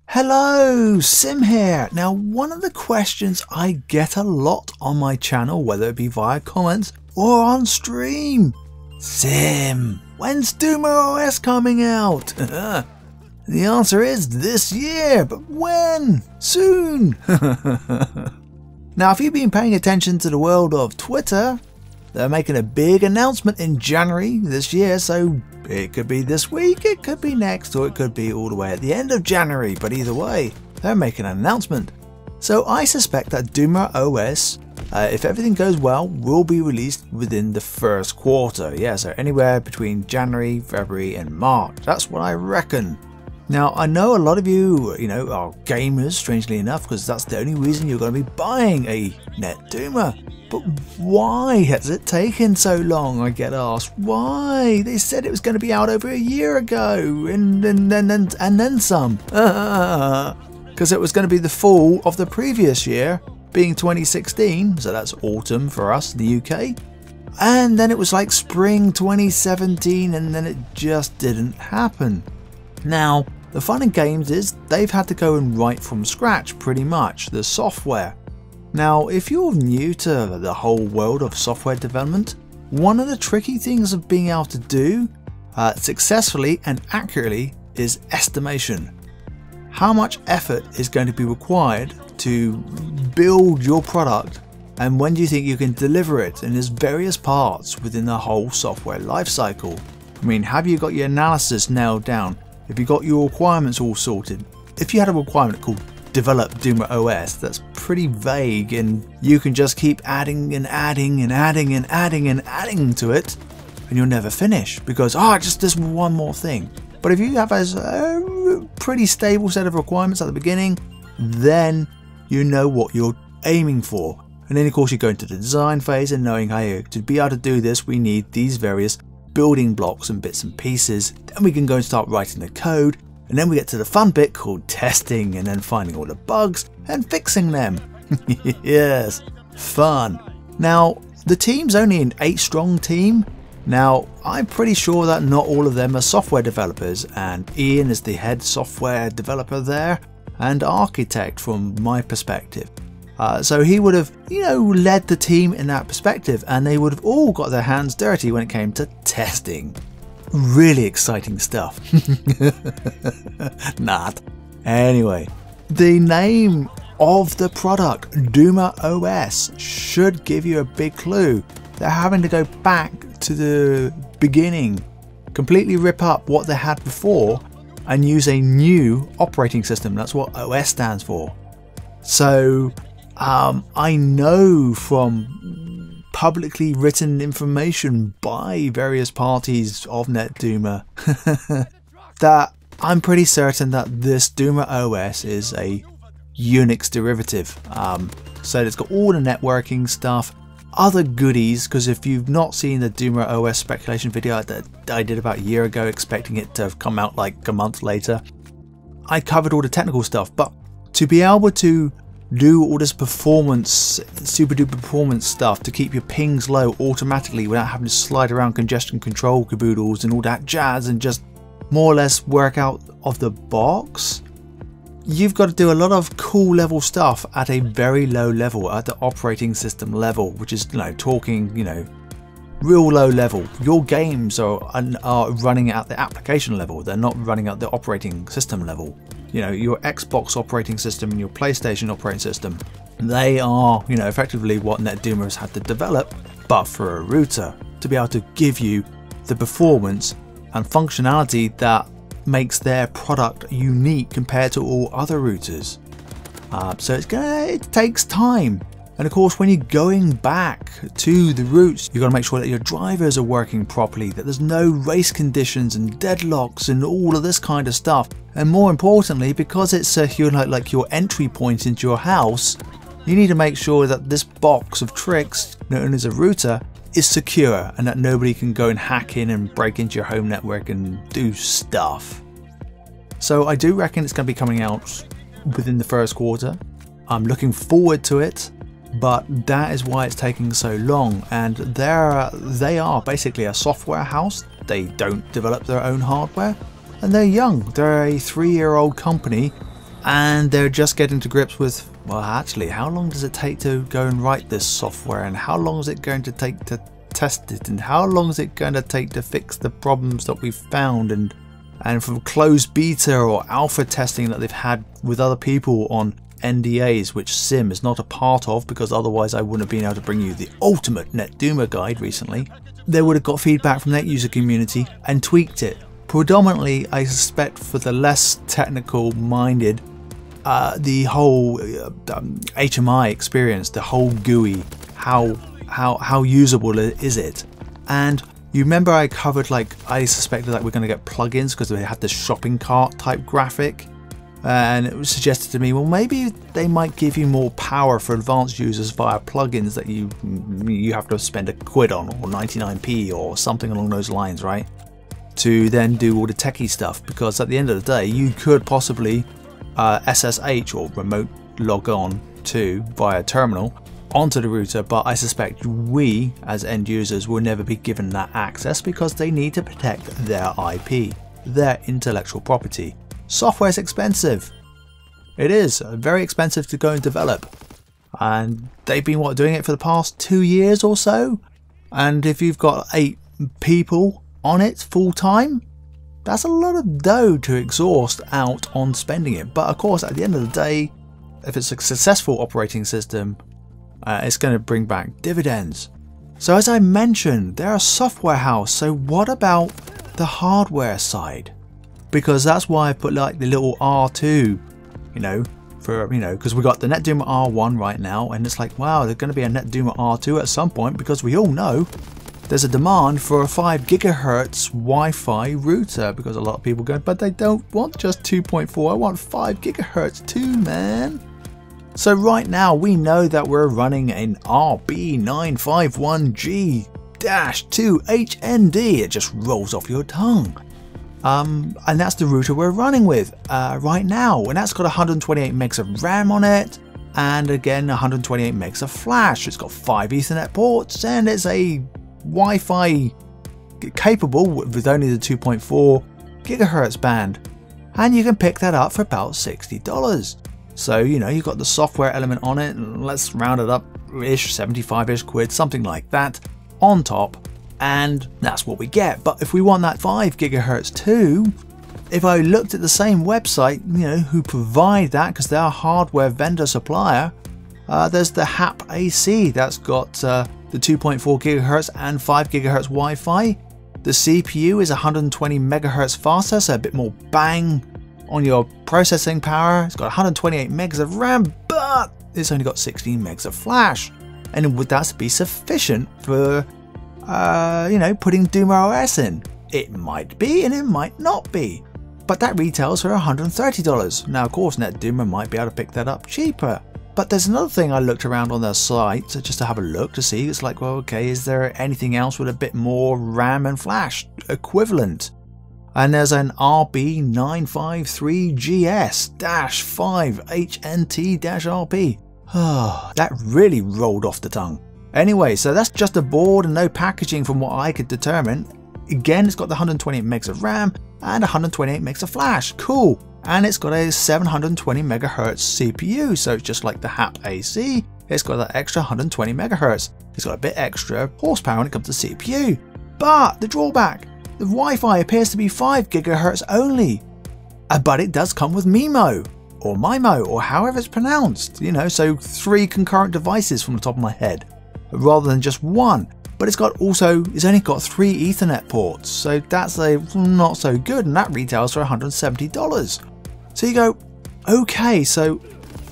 Hello, Sim here. Now, one of the questions I get a lot on my channel, whether it be via comments or on stream: Sim, when's DumaOS coming out? The answer is this year, but when? Soon. Now, if you've been paying attention to the world of Twitter, they're making a big announcement in January this year, so it could be this week, it could be next, or it could be all the way at the end of January, but either way, they're making an announcement. So I suspect that DumaOS, if everything goes well, will be released within the first quarter. Yeah, so anywhere between January, February and March. That's what I reckon. Now, I know a lot of you, are gamers, strangely enough, because that's the only reason you're going to be buying a Netduma. But why has it taken so long, I get asked? Why? They said it was going to be out over a year ago, and then some. Because it was going to be the fall of the previous year, being 2016, so that's autumn for us in the UK. And then it was like spring 2017, and then it just didn't happen. Now, the fun in games is they've had to go and write from scratch pretty much, the software. Now, if you're new to the whole world of software development, one of the tricky things of being able to do successfully and accurately is estimation. How much effort is going to be required to build your product, and when do you think you can deliver it? And there's various parts within the whole software lifecycle. I mean, have you got your analysis nailed down? Have you got your requirements all sorted? If you had a requirement called develop DumaOS, that's pretty vague, and you can just keep adding and adding and adding and adding and adding to it, and you'll never finish because just this one more thing. But if you have a pretty stable set of requirements at the beginning, then you know what you're aiming for. And then of course you go into the design phase and knowing, hey, to be able to do this we need these various building blocks and bits and pieces. Then we can go and start writing the code, and then we get to the fun bit called testing, and then finding all the bugs and fixing them. Yes, fun. Now, the team's only an 8-strong team. Now, I'm pretty sure that not all of them are software developers, and Ian is the head software developer there and architect from my perspective. So he would have, led the team in that perspective, and they would have all got their hands dirty when it came to testing. Really exciting stuff. Not. Anyway, the name of the product, DumaOS, should give you a big clue. They're having to go back to the beginning, completely rip up what they had before, and use a new operating system. That's what OS stands for. So, I know from publicly written information by various parties of Netduma that I'm pretty certain that this DumaOS is a Unix derivative. So it's got all the networking stuff, other goodies, because if you've not seen the DumaOS speculation video that I did about a year ago, expecting it to have come out like a month later, I covered all the technical stuff. But to be able to do all this performance, super duper performance stuff to keep your pings low automatically without having to slide around congestion control caboodles and all that jazz, and just more or less work out of the box, you've got to do a lot of cool level stuff at a very low level, at the operating system level, which is, talking, real low level. Your games are running at the application level, they're not running at the operating system level. Your Xbox operating system and your PlayStation operating system, they are, effectively what Netduma has had to develop, but for a router, to be able to give you the performance and functionality that makes their product unique compared to all other routers. So it takes time. And of course, when you're going back to the roots, you've got to make sure that your drivers are working properly, that there's no race conditions and deadlocks and all of this kind of stuff. And more importantly, because it's like your entry point into your house, you need to make sure that this box of tricks, known as a router, is secure and that nobody can go and hack in and break into your home network and do stuff. So I do reckon it's going to be coming out within the first quarter. I'm looking forward to it. But that is why it's taking so long, and they are basically a software house. They don't develop their own hardware, and they're young. They're a 3-year-old company and they're just getting to grips with, well, actually, how long does it take to go and write this software, and how long is it going to take to test it, and how long is it going to take to fix the problems that we've found, and from closed beta or alpha testing that they've had with other people on NDAs, which Sim is not a part of, because otherwise I wouldn't have been able to bring you the ultimate Netduma guide recently. They would have got feedback from that user community and tweaked it. Predominantly, I suspect, for the less technical minded, the whole HMI experience, the whole GUI, how usable is it? And you remember I covered, like, I suspected that we're going to get plugins because they had this shopping cart type graphic, and it was suggested to me, well, maybe they might give you more power for advanced users via plugins that you have to spend £1 on, or 99p or something along those lines, right? To then do all the techie stuff, because at the end of the day you could possibly SSH or remote log on to via terminal onto the router, but I suspect we as end users will never be given that access because they need to protect their IP, their intellectual property. Software is expensive. It is very expensive to go and develop, and they've been doing it for the past 2 years or so, and if you've got 8 people on it full time, that's a lot of dough to exhaust out on spending it. But of course, at the end of the day, if it's a successful operating system, it's going to bring back dividends. So as I mentioned, they're a software house, so what about the hardware side? Because that's why I put like the little R2, because we got the Netduma R1 right now, and it's like, wow, there's going to be a Netduma R2 at some point, because we all know there's a demand for a 5 GHz Wi-Fi router, because a lot of people go, but they don't want just 2.4, I want 5 GHz too, man. So right now we know that we're running an RB951G-2HND, it just rolls off your tongue. And that's the router we're running with right now, and that's got 128 megs of RAM on it, and again 128 megs of flash. It's got 5 Ethernet ports, and it's a Wi-Fi capable with only the 2.4 GHz band, and you can pick that up for about $60. So you've got the software element on it, and let's round it up ish, 75-ish quid, something like that on top, and that's what we get. But if we want that 5 GHz too, if I looked at the same website, who provide that, because they're a hardware vendor supplier, there's the HAP AC that's got the 2.4 GHz and 5 GHz Wi-Fi. The CPU is 120 MHz faster, so a bit more bang on your processing power. It's got 128 megs of RAM, but it's only got 16 megs of flash. And would that be sufficient for, putting DumaOS in? It might be, and it might not be. But that retails for $130. Now, of course, Netduma might be able to pick that up cheaper. But there's another thing I looked around on their site just to have a look to see. It's like, well, okay, is there anything else with a bit more RAM and flash equivalent? And there's an RB953GS-5HNT-RP. That really rolled off the tongue. Anyway, so that's just a board and no packaging from what I could determine. Again, it's got the 128 megs of RAM and 128 megs of flash. Cool. And it's got a 720 MHz CPU, so it's just like the HAP AC. It's got that extra 120 MHz. It's got a bit extra horsepower when it comes to CPU. But the drawback, the Wi-Fi appears to be 5 GHz only. But it does come with MIMO, or MIMO, or however it's pronounced. So 3 concurrent devices from the top of my head, rather than just 1. But it's only got 3 Ethernet ports, so that's not so good, and that retails for $170. So you go, okay, so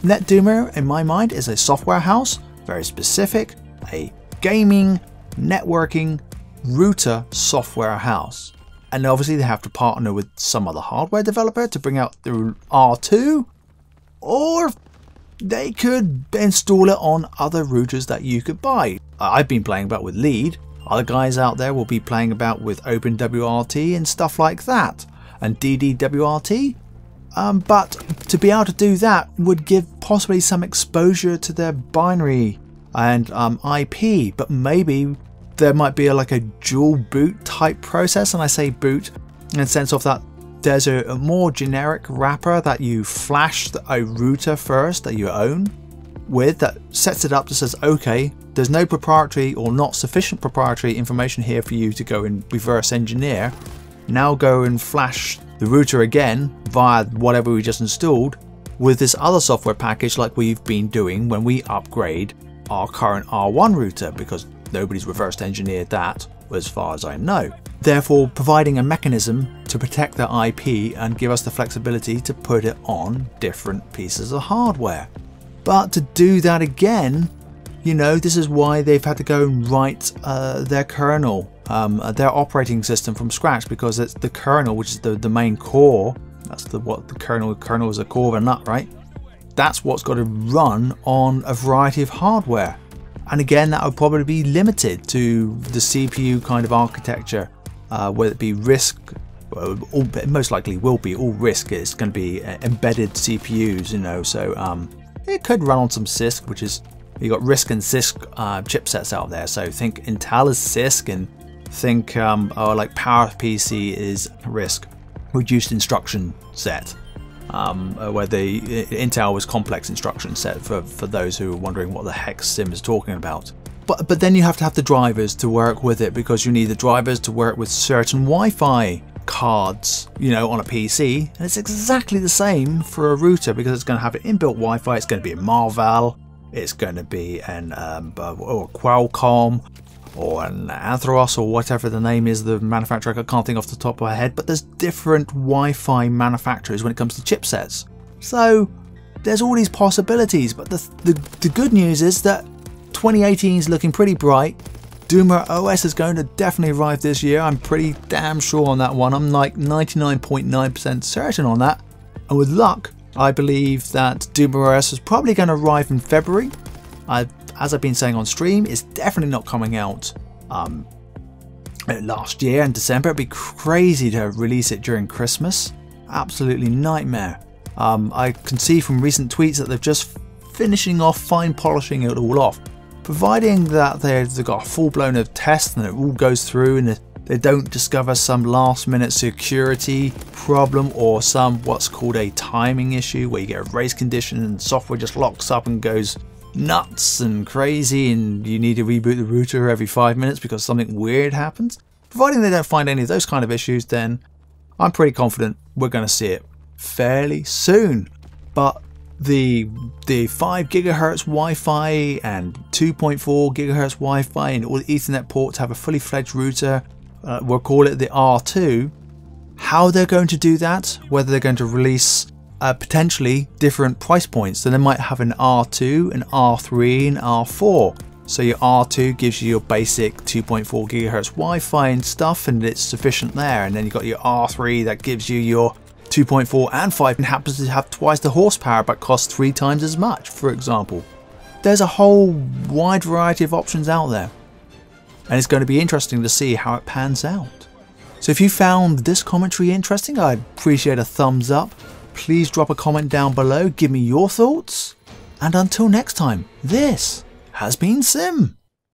Netduma, in my mind, is a software house, very specific, a gaming, networking, router software house. And obviously they have to partner with some other hardware developer to bring out the R2, or they could install it on other routers that you could buy. I've been playing about with Lead. Other guys out there will be playing about with OpenWRT and stuff like that, and DDWRT. But to be able to do that would give possibly some exposure to their binary and IP, but maybe there might be like a dual boot type process, and I say boot in the sense of that there's a more generic wrapper that you flash a router first that you own with, that sets it up that says, okay, there's no proprietary or not sufficient proprietary information here for you to go and reverse engineer. Now go and flash the router again via whatever we just installed with this other software package, like we've been doing when we upgrade our current R1 router, because nobody's reversed engineered that as far as I know. Therefore, providing a mechanism to protect the IP and give us the flexibility to put it on different pieces of hardware. But to do that again, you know, this is why they've had to go and write their kernel, their operating system from scratch, because it's the kernel, which is the main core. That's what the kernel is a core of a nut, right? That's what's got to run on a variety of hardware. And again, that would probably be limited to the CPU kind of architecture, whether it be RISC, it most likely will be all RISC. It's going to be embedded CPUs, you know, so it could run on some CISC, which is, you got RISC and CISC chipsets out there. So think Intel is CISC, and think like PowerPC is RISC, reduced instruction set, where the Intel was complex instruction set for those who are wondering what the heck Sim is talking about. But then you have to have the drivers to work with it, because you need the drivers to work with certain Wi-Fi cards, you know, on a PC. And it's exactly the same for a router, because it's going to have an inbuilt Wi-Fi. It's going to be a Marvell, it's going to be an or Qualcomm, or an Atheros, or whatever the name is, the manufacturer. I can't think off the top of my head, but there's different Wi-Fi manufacturers when it comes to chipsets. So there's all these possibilities, but the good news is that 2018 is looking pretty bright. DumaOS is going to definitely arrive this year. I'm pretty damn sure on that one. I'm like 99.9% certain on that. And with luck, I believe that DumaOS is probably going to arrive in February. As I've been saying on stream, it's definitely not coming out last year in December. It'd be crazy to release it during Christmas. Absolutely nightmare. I can see from recent tweets that they're just finishing off, fine polishing it all off. Providing that they've got a full-blown test and it all goes through and they don't discover some last-minute security problem or some what's called a timing issue, where you get a race condition and software just locks up and goes nuts and crazy and you need to reboot the router every 5 minutes because something weird happens. Providing they don't find any of those kind of issues, then I'm pretty confident we're going to see it fairly soon. But the 5 GHz Wi-Fi and 2.4 GHz Wi-Fi and all the Ethernet ports have a fully fledged router, we'll call it the R2. How they're going to do that, whether they're going to release potentially different price points, so they might have an R2, an R3 and R4. So your R2 gives you your basic 2.4 GHz Wi-Fi and stuff, and it's sufficient there, and then you've got your R3 that gives you your 2.4 and 5 and happens to have twice the horsepower but costs 3 times as much, for example. There's a whole wide variety of options out there, and it's going to be interesting to see how it pans out. So if you found this commentary interesting, I'd appreciate a thumbs up. Please drop a comment down below, give me your thoughts, and until next time, this has been Sim.